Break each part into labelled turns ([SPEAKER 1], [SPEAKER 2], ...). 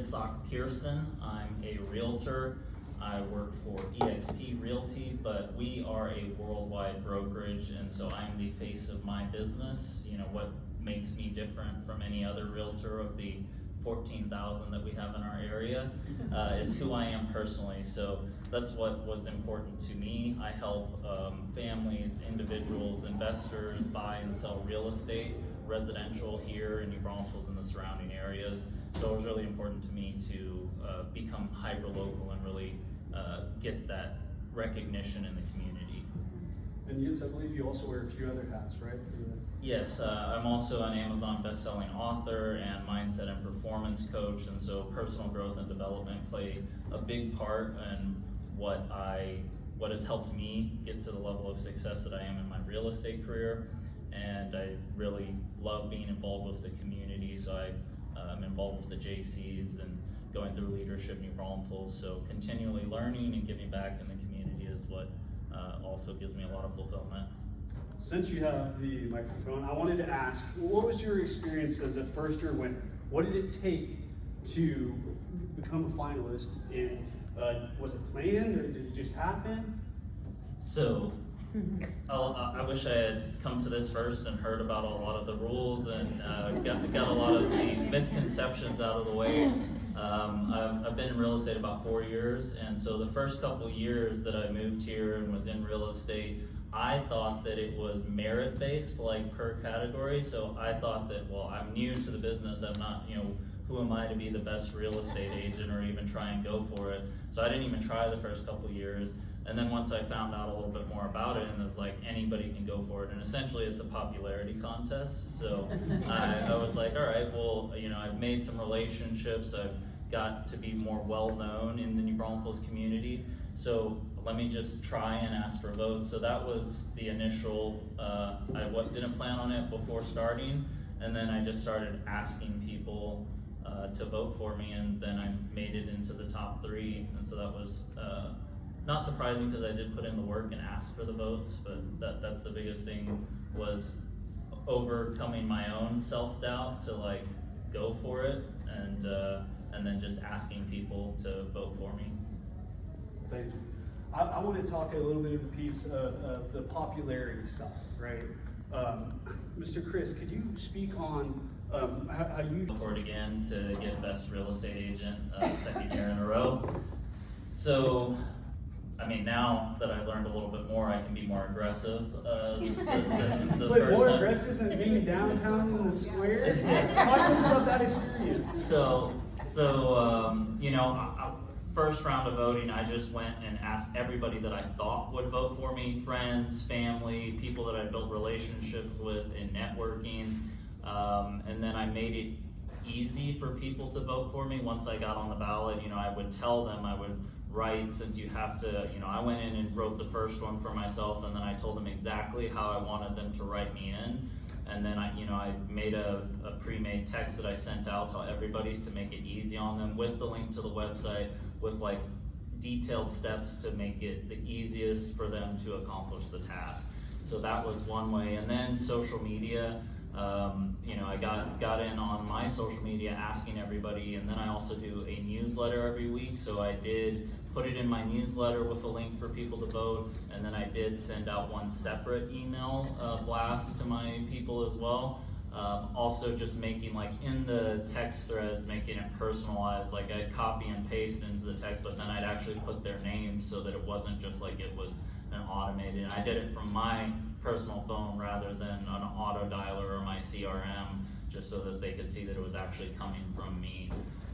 [SPEAKER 1] Yitzchak Pierson. I'm a Realtor. I work for EXP Realty, but we are a worldwide brokerage, and so I'm the face of my business. You know, what makes me different from any other Realtor of the 14,000 that we have in our area is who I am personally. So that's what was important to me. I help families, individuals, investors buy and sell real estate, residential here in New Braunfels and the surrounding areas. So it was really important to me to become hyper-local and really get that recognition in the community.
[SPEAKER 2] And yes, I believe you also wear a few other hats, right?
[SPEAKER 1] Yes, I'm also an Amazon best-selling author and mindset and performance coach, and so personal growth and development play a big part in what has helped me get to the level of success that I am in my real estate career. And I really love being involved with the community, so I'm involved with the JCs and going through leadership New Braunfels. So continually learning and giving back in the community is what also gives me a lot of fulfillment.
[SPEAKER 2] Since you have the microphone, I wanted to ask, what was your experience as a first-year winner? What did it take to become a finalist? And was it planned, or did it just happen?
[SPEAKER 1] So, I wish I had come to this first and heard about a lot of the rules and got a lot of the misconceptions out of the way. I've been in real estate about 4 years, and so the first couple years that I moved here and was in real estate, I thought that it was merit-based, like per category. So I thought that, well, I'm new to the business. I'm not, who am I to be the best real estate agent or even try and go for it? So I didn't even try the first couple years. And then once I found out a little bit more about it, and it's like anybody can go for it, and essentially it's a popularity contest. So I was like, all right, well, I've made some relationships. I've got to be more well-known in the New Braunfels community. So let me just try and ask for votes. So that was the initial, I didn't plan on it before starting, and then I just started asking people to vote for me, and then I made it into the top 3, and so that was not surprising because I did put in the work and ask for the votes, but that's the biggest thing, was overcoming my own self-doubt to go for it, and then just asking people to vote for me.
[SPEAKER 2] Thank you. I want to talk a little bit of the piece of the popularity side, right? Mr. Chris, could you speak on how you...
[SPEAKER 1] Go for it again to get best real estate agent second year in a row. So, now that I've learned a little bit more, I can be more aggressive.
[SPEAKER 2] Wait, more aggressive than being downtown in the square? Talk to us about that experience.
[SPEAKER 1] So first round of voting, I just went and asked everybody that I thought would vote for me, friends, family, people that I built relationships with in networking, and then I made it easy for people to vote for me. Once I got on the ballot, I would tell them, I would write, since you have to, I went in and wrote the first one for myself, and then I told them exactly how I wanted them to write me in. And then I made a pre-made text that I sent out to everybody to make it easy on them, with the link to the website, with detailed steps to make it the easiest for them to accomplish the task. So that was one way. And then social media, I got in on my social media asking everybody, and then I also do a newsletter every week. So I did put it in my newsletter with a link for people to vote, and then I did send out one separate email blast to my people as well. Also just making, in the text threads, making it personalized. I'd copy and paste into the text, but then I'd actually put their name so that it wasn't just it was an automated. And I did it from my personal phone rather than an auto dialer or my CRM, just so that they could see that it was actually coming from me.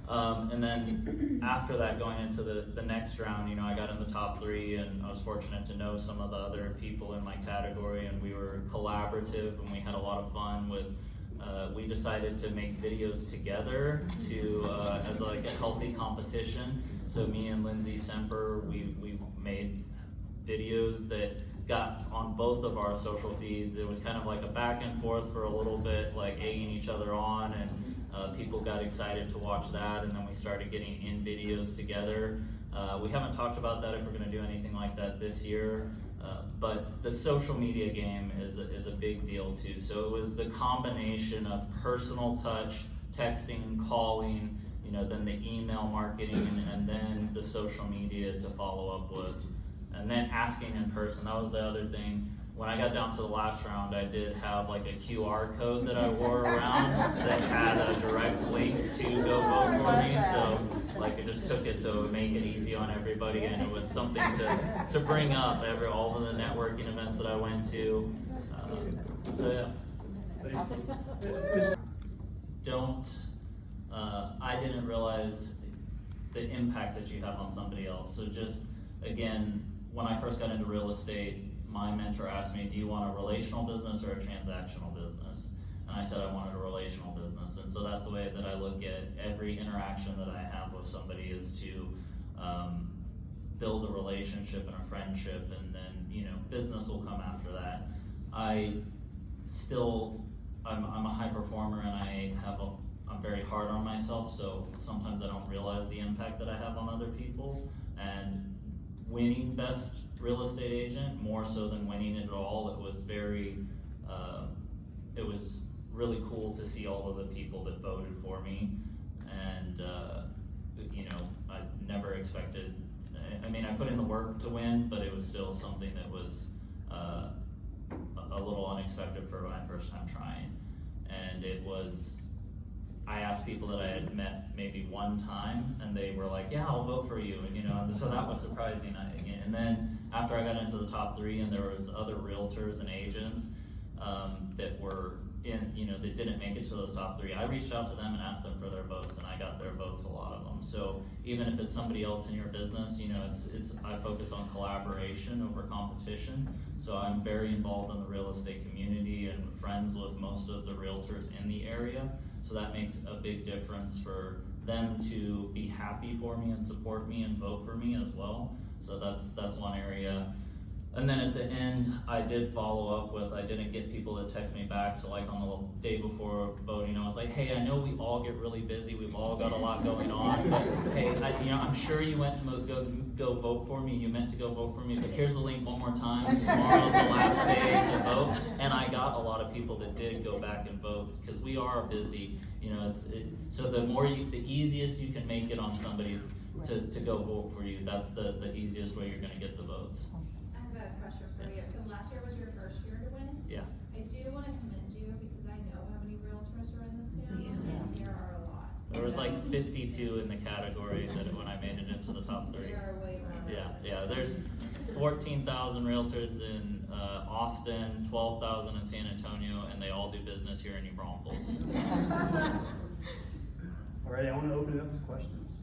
[SPEAKER 1] And then after that, going into the next round, I got in the top 3, and I was fortunate to know some of the other people in my category, and we were collaborative, and we had a lot of fun with, we decided to make videos together as a healthy competition. So me and Lindsay Semper, we made videos that got on both of our social feeds. It was kind of a back and forth for a little bit, egging each other on, and people got excited to watch that, and then we started getting in videos together. We haven't talked about that if we're going to do anything like that this year, but the social media game is a big deal too. So it was the combination of personal touch, texting, calling, then the email marketing, and then the social media to follow up with, and then asking in person. That was the other thing. When I got down to the last round, I did have like a QR code that I wore around that had a direct link to go vote for me. So like I just took it so it would make it easy on everybody, and it was something to bring up all of the networking events that I went to. So yeah. I didn't realize the impact that you have on somebody else. So just, again, when I first got into real estate, my mentor asked me, do you want a relational business or a transactional business? And I said I wanted a relational business. And so that's the way that I look at every interaction that I have with somebody, is to build a relationship and a friendship, and then, business will come after that. I'm a high performer, and I'm very hard on myself, so sometimes I don't realize the impact that I have on other people. And winning best real estate agent, more so than winning it at all, it was really cool to see all of the people that voted for me. And I never expected, I put in the work to win, but it was still something that was a little unexpected for my first time trying. And I asked people that I had met maybe one time, and they were like, yeah, I'll vote for you, and so that was surprising. And then after I got into the top 3, and there was other realtors and agents that were that didn't make it to those top 3, I reached out to them and asked them for their votes, and I got their votes, a lot of them. So even if it's somebody else in your business, I focus on collaboration over competition. So I'm very involved in the real estate community and friends with most of the realtors in the area. So that makes a big difference for them to be happy for me and support me and vote for me as well. So that's one area. And then at the end, I did follow up with, I didn't get people to text me back. So like on the day before voting, I was like, hey, I know we all get really busy. We've all got a lot going on. But hey, I'm sure you went to go vote for me. You meant to go vote for me. But here's the link one more time. Tomorrow's the last day to vote. And I got a lot of people that did go back and vote, because we are busy. So the easiest you can make it on somebody to go vote for you, that's the easiest way you're going to get the votes.
[SPEAKER 3] I have a question for you. So last year was your first year to win?
[SPEAKER 1] Yeah.
[SPEAKER 3] I do want to commend you, because I know how many realtors are in this town, and there are a lot.
[SPEAKER 1] There was like 52 in the category when I made it into the top 3.
[SPEAKER 3] There are way more.
[SPEAKER 1] Yeah. There's 14,000 realtors in Austin, 12,000 in San Antonio, and they all do business here in New Braunfels.
[SPEAKER 2] All right, I want to open it up to questions.